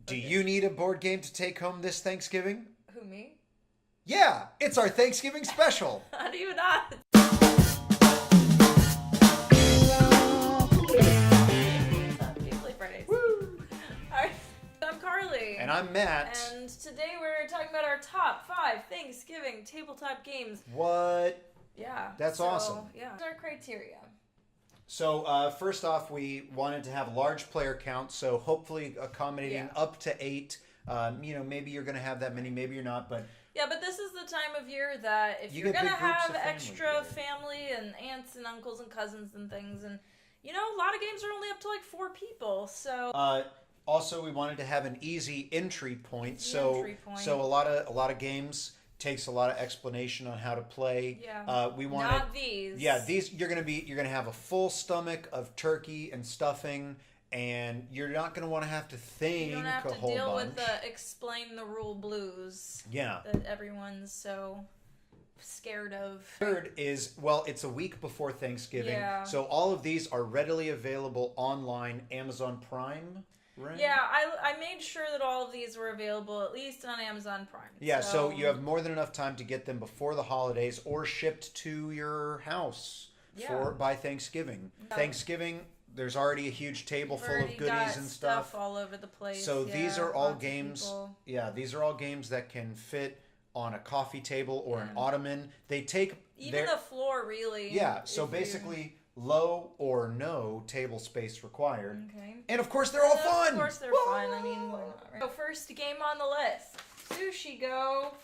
Do you need a board game to take home this Thanksgiving? Who, me? Yeah, it's our Thanksgiving special. How do you not? Fridays. Woo! Alright, I'm Carly. And I'm Matt. And today we're talking about our top 5 Thanksgiving tabletop games. What? Yeah. That's awesome. Yeah. What's our criteria? So, first off, we wanted to have a large player count, so hopefully accommodating up to 8. Maybe you're going to have that many, maybe you're not, but... Yeah, but this is the time of year that if you're going to have extra family and aunts and uncles and cousins and things, and, a lot of games are only up to like 4 people, so... Also, we wanted to have an easy entry point, so a lot of games... takes a lot of explanation on how to play. Yeah. We wanted not these. Yeah, these you're gonna have a full stomach of turkey and stuffing, and you're not gonna want to have to think you don't have a to whole deal bunch. with the explain the rule blues. Yeah. That everyone's so scared of. Third is it's a week before Thanksgiving, so all of these are readily available online, Amazon Prime. Right. Yeah, I made sure that all of these were available at least on Amazon Prime. Yeah, so you have more than enough time to get them before the holidays or shipped to your house by Thanksgiving. Yeah. Thanksgiving, there's already a huge table full of goodies and stuff all over the place. So these are all games. Yeah, these are all games that can fit on a coffee table or an ottoman. They take even the floor, really. Yeah, so basically. Low or no table space required. Okay. And of course they're all fun! Of course they're fun. I mean, why not, right? So first game on the list. Sushi Go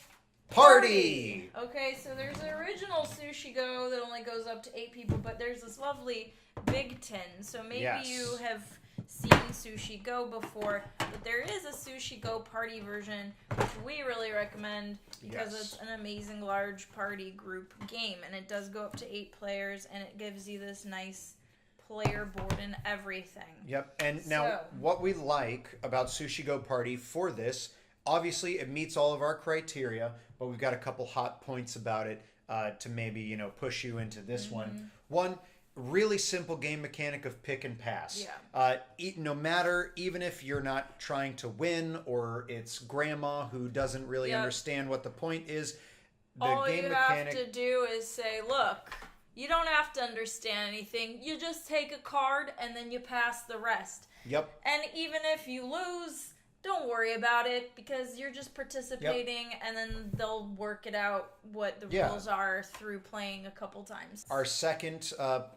Party! Okay, so there's the original Sushi Go that only goes up to 8 people, but there's this lovely big tin. So maybe you have seen Sushi Go before, but there is a Sushi Go Party version, which we really recommend because it's an amazing large party group game, and it does go up to 8 players, and it gives you this nice player board and everything. Yep, and now what we like about Sushi Go Party for this, obviously it meets all of our criteria, but we've got a couple hot points about it to maybe, push you into this one. One, really simple game mechanic of pick and pass. No matter, even if you're not trying to win or it's grandma who doesn't really understand what the point is, all you have to do is say, look, you don't have to understand anything. You just take a card and then you pass the rest. Yep. And even if you lose, don't worry about it because you're just participating and then they'll work it out what the rules are through playing a couple times. Our second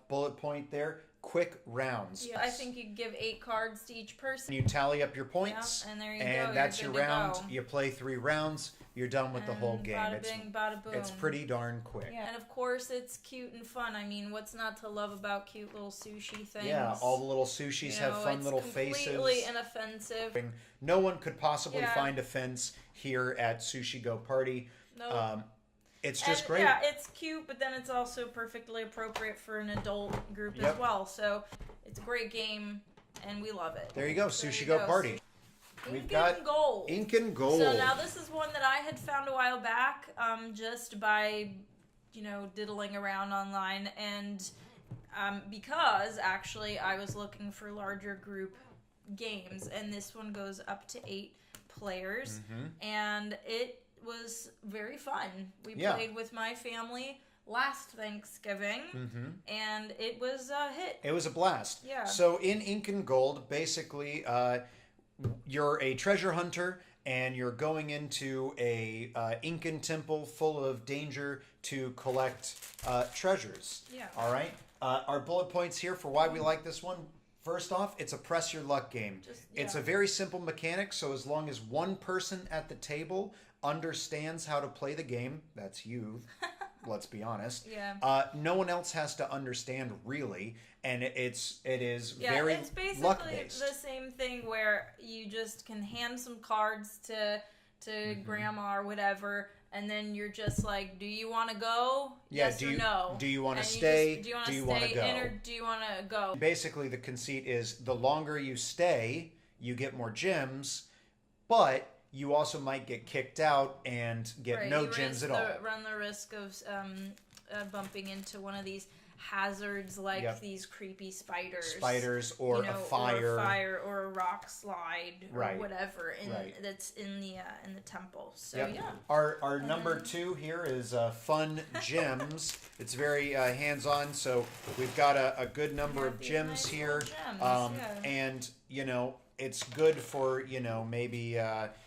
bullet point there, quick rounds. Yeah, I think you give 8 cards to each person. You tally up your points and there you go. And that's your round. You play 3 rounds. You're done with the whole game. Bada bing, bada boom. It's pretty darn quick. Yeah, and of course it's cute and fun. I mean, what's not to love about cute little sushi things? Yeah, all the little sushis have fun little faces. Completely inoffensive. No one could possibly find offense here at Sushi Go Party. No. It's just great. Yeah, it's cute, but then it's also perfectly appropriate for an adult group as well. So it's a great game, and we love it. There you go, Sushi Go Party. We've got Gold. Incan Gold. So now this is one that I had found a while back, just by, diddling around online, and because actually I was looking for larger group games, and this one goes up to 8 players, and it was very fun. We played with my family last Thanksgiving, and it was a hit. It was a blast. Yeah. So in Incan Gold, basically, you're a treasure hunter, and you're going into a Incan temple full of danger to collect treasures. Yeah. All right? Our bullet points here for why we like this one. First off, it's a press your luck game. It's a very simple mechanic, so as long as one person at the table understands how to play the game, that's you, let's be honest. No one else has to understand really, and it is very it's basically luck-based. The same thing where you just can hand some cards to grandma or whatever, and then you're just like, do you want to go? Yes or no? Do you want to stay? Do you want to go? In or do you want to go? Basically, the conceit is the longer you stay, you get more gems, but you also might get kicked out and get no gems at all. Run the risk of bumping into one of these. hazards like these creepy spiders, or you know, a fire, or a rock slide, or whatever that's in the temple. So our number 2 here is fun gyms. It's very hands-on, so we've got a good number of gyms nice here, gyms, and you know, it's good for, you know, maybe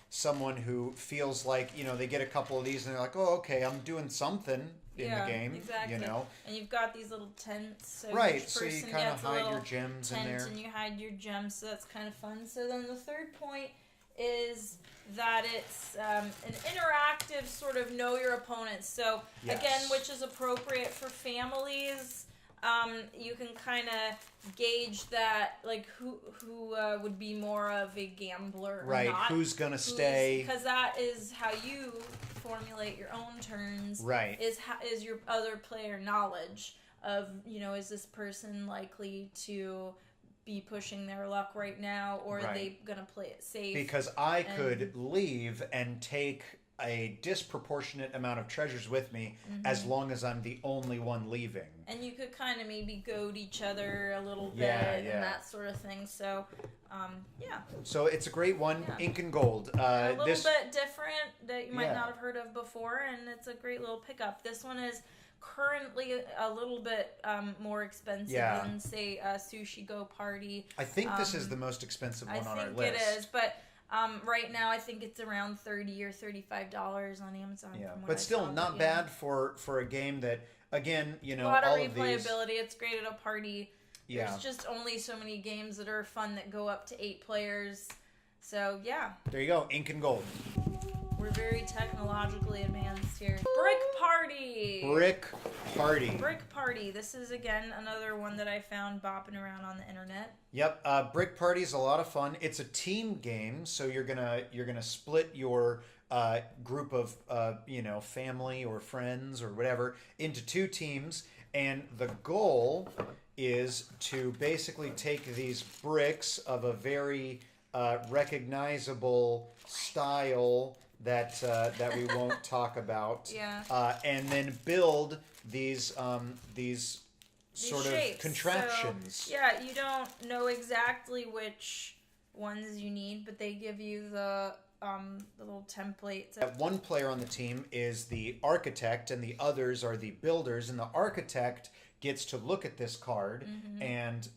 someone who feels like, you know, they get a couple of these and they're like, oh, okay, I'm doing something in the game, exactly. you know. And you've got these little tents, so so you kind of hide your gems in there. And you hide your gems, so that's kind of fun. So then the third point is that it's an interactive sort of know your opponent. So again, which is appropriate for families. You can kind of gauge that, like, who would be more of a gambler or not. Who's gonna stay? Because that is how you formulate your own turns. Right. Is your other player knowledge of, you know, is this person likely to be pushing their luck right now, or are they gonna play it safe? Because I could leave and take a disproportionate amount of treasures with me as long as I'm the only one leaving. And you could kind of maybe goad each other a little bit and that sort of thing. So, So it's a great one. Incan Gold. A little bit different that you might not have heard of before, and it's a great little pickup. This one is currently a little bit more expensive than, say, Sushi Go Party. I think this is the most expensive one on our list. I think it is, but right now I think it's around $30 or $35 on Amazon. Yeah, but still not bad for a game that, again, you know, a lot of all replayability. of these... It's great at a party. There's just only so many games that are fun that go up to 8 players. So, there you go, Incan Gold. We're very technologically advanced here. Brick Party! Brick Party. This is, again, another one that I found bopping around on the internet. Yep, Brick Party is a lot of fun. It's a team game, so you're gonna split your group of you know, family or friends or whatever into 2 teams, and the goal is to basically take these bricks of a very recognizable style that we won't talk about, and then build these sort shapes. of contraptions. So, you don't know exactly which ones you need, but they give you the little templates. One player on the team is the architect, and the others are the builders, and the architect gets to look at this card and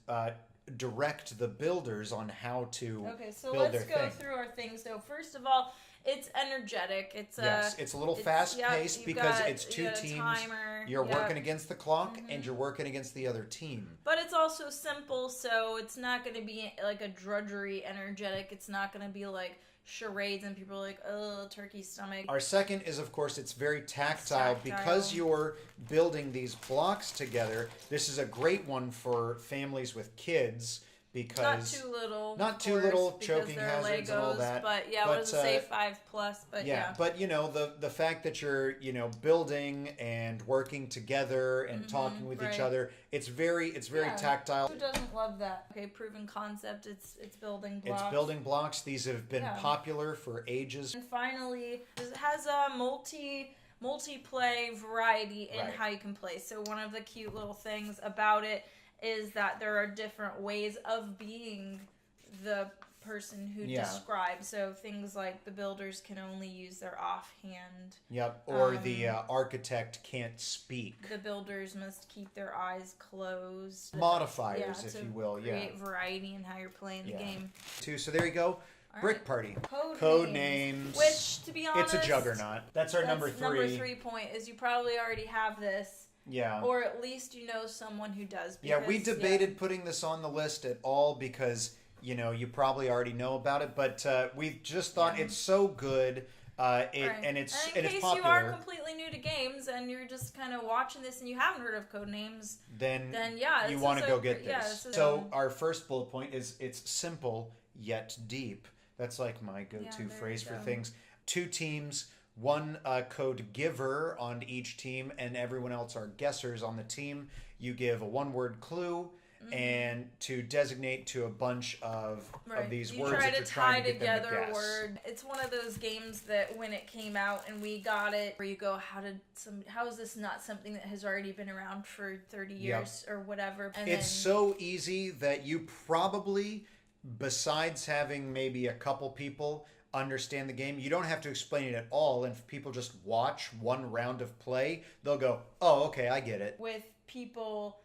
direct the builders on how to build their thing. Let's go through our things. So first of all, it's energetic. It's it's a little fast-paced because it's 2 teams. Timer. You're working against the clock and you're working against the other team. But it's also simple, so it's not going to be like a drudgery energetic. It's not going to be like charades and people are like, oh, turkey stomach. Our second is, of course, it's very tactile. Because you're building these blocks together. This is a great one for families with kids. Because not too little, choking hazards Legos, and all that. But what does it say, 5+? But but you know, the fact that you're, you know, building and working together and talking with each other, it's very tactile. Who doesn't love that? Okay, proven concept. It's building blocks. It's building blocks. These have been popular for ages. And finally, it has a multiplay variety in how you can play. So one of the cute little things about it is that there are different ways of being the person who describes. So things like the builders can only use their offhand. Yep, or the architect can't speak. The builders must keep their eyes closed. Modifiers, if you will. Create variety in how you're playing the game. So there you go. Brick Party. Code names. Which, to be honest, it's a juggernaut. That's our number 3. Number 3 point is you probably already have this. Yeah. Or at least you know someone who does. Because, we debated putting this on the list at all because, you know, you probably already know about it, but we just thought it's so good, and it's popular. In case you are completely new to games and you're just kind of watching this and you haven't heard of code names, then you want to go get this. So our first bullet point is it's simple yet deep. That's like my go-to phrase for things. 2 teams. 1 code giver on each team, and everyone else are guessers on the team. You give a 1-word clue, and to designate to a bunch of these you words try that you're to trying tie to get them to together guess. word. It's one of those games that when it came out and we got it, where you go, how is this not something that has already been around for 30 years or whatever? And it's so easy that you probably, besides having maybe a couple people understand the game, you don't have to explain it at all. And if people just watch one round of play, they'll go, oh, okay, I get it. With people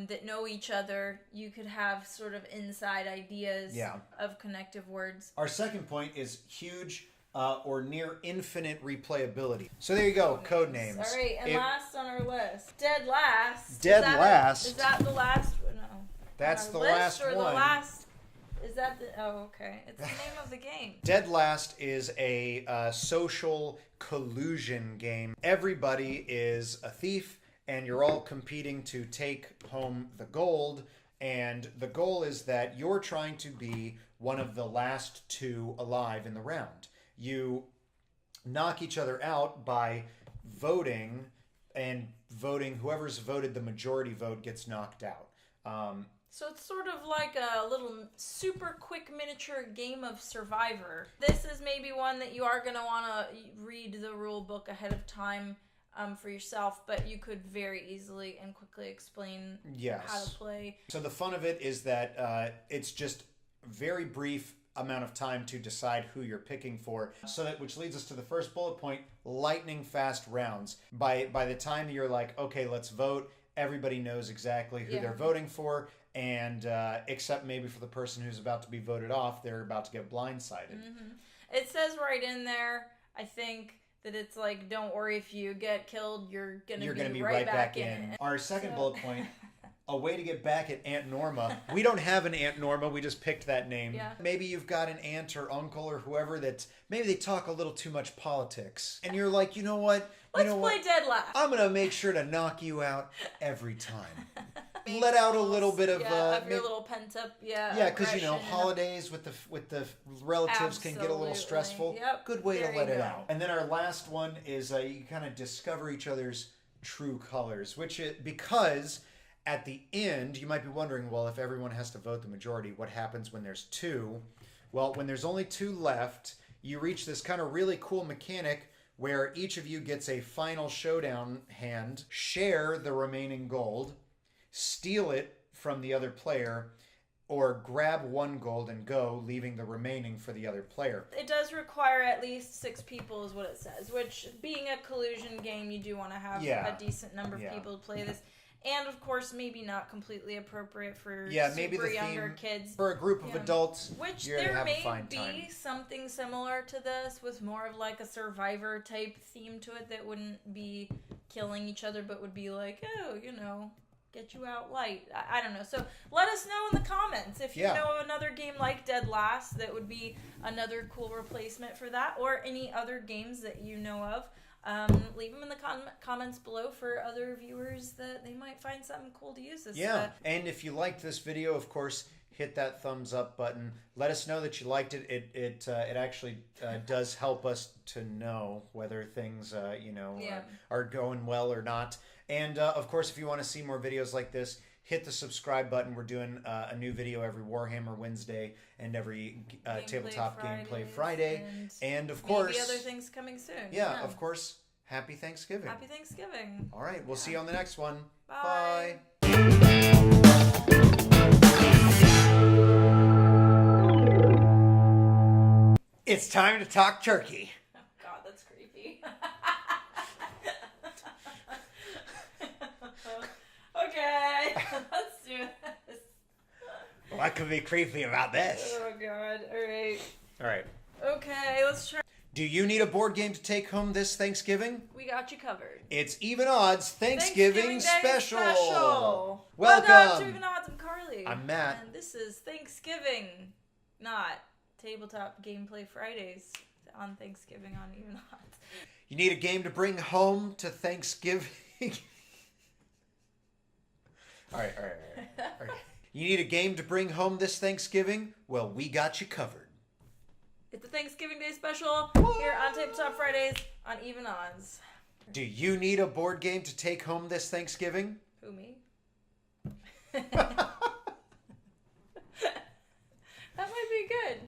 that know each other, you could have sort of inside ideas of connective words. Our second point is huge or near infinite replayability. So there you go, code names. All right, and last on our list, Dead Last. Dead Last. Is that the last? No. That's the last last or one. The last? Is that the? Oh, okay. It's the name of the game. Dead Last is a social collusion game. Everybody is a thief, and you're all competing to take home the gold. And the goal is that you're trying to be one of the last two alive in the round. You knock each other out by voting, and whoever's voted the majority vote gets knocked out. So it's sort of like a little super quick miniature game of Survivor. This is maybe one that you are going to want to read the rule book ahead of time for yourself, but you could very easily and quickly explain how to play. So the fun of it is that it's just very brief amount of time to decide who you're picking for. So that, which leads us to the first bullet point, lightning fast rounds. By the time you're like, okay, let's vote, everybody knows exactly who they're voting for, and except maybe for the person who's about to be voted off, they're about to get blindsided. It says right in there, I think, that it's like, don't worry, if you get killed, you're gonna be right back in. Our second bullet point, a way to get back at Aunt Norma. We don't have an Aunt Norma, we just picked that name. Maybe you've got an aunt or uncle or whoever that's, maybe they talk a little too much politics. And you're like, you know what? Let's play Dead Last. I'm going to make sure to knock you out every time. Let out a little bit of your little pent up because holidays with the relatives can get a little stressful. Good way to let it out. And then our last one is you kind of discover each other's true colors, because at the end you might be wondering, well, if everyone has to vote the majority, what happens when there's two? Well, when there's only two left, you reach this kind of really cool mechanic where each of you gets a final showdown hand, share the remaining gold, steal it from the other player, or grab one gold and go, leaving the remaining for the other player. It does require at least 6 people is what it says, which, being a collusion game, you do want to have a decent number of people to play this. And, of course, maybe not completely appropriate for maybe super the younger theme kids. For a group of adults, which you're there have may a fine be time. something similar to this with more of like a Survivor type theme to it that wouldn't be killing each other, but would be like, get you out light. I don't know. So let us know in the comments if you know of another game like Dead Last that would be another cool replacement for that, or any other games that you know of. Leave them in the comments below for other viewers that they might find something cool to use this. And if you liked this video, of course, hit that thumbs up button. Let us know that you liked it. It actually does help us to know whether things are going well or not. And of course, if you want to see more videos like this, hit the subscribe button. We're doing a new video every Warhammer Wednesday and every Tabletop Gameplay Friday. And of course, maybe other things coming soon. Yeah, of course. Happy Thanksgiving. Happy Thanksgiving. All right, we'll see you on the next one. Bye. It's time to talk turkey. Oh, God, that's creepy. Okay, let's do this. What could be creepy about this? Oh, God. All right. Okay, let's try. Do you need a board game to take home this Thanksgiving? We got you covered. It's Even Odds Thanksgiving Day Special. Welcome to Even Odds. I'm Carly. I'm Matt. And this is Thanksgiving, not Tabletop Gameplay Fridays on Thanksgiving on Even Odds. You need a game to bring home to Thanksgiving? All right. You need a game to bring home this Thanksgiving? Well, we got you covered. It's the Thanksgiving Day Special here on Tabletop Fridays on Even Odds. Do you need a board game to take home this Thanksgiving? Who, me? very good.